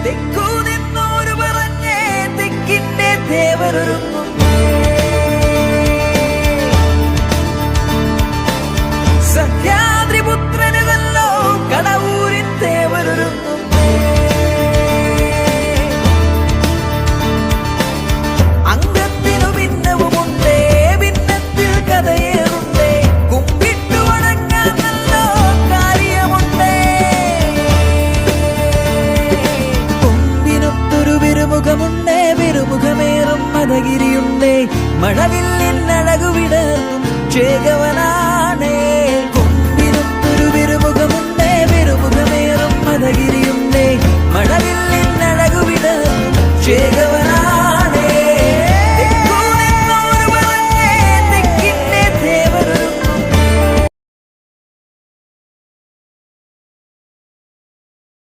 തെക്കു നിന്നോരു പറഞ്ഞേ തെക്കിന്റെ ദേവരൊരുങ്ങും സഹ്യാദ്രിപുത്രനുകല്ലോ കടവൂരിൻ ദേവരൊരുങ്ങും അംഗത്തിനു ഭിന്നവുമുണ്ടേ ഭിന്നത്തിൽ കഥയേറുണ്ടേ കുമ്പിട്ടു വണങ്ങാൻ നല്ലോ കാര്യമുണ്ടേ കൊമ്പിനൊത്തൊരു വിരുമുഖമുണ്ടേ വിരുമുഖമേറും മദഗിരിയുണ്ടേ മഴവില്ലിൻ അഴകു വിടർന്നും ചേകവ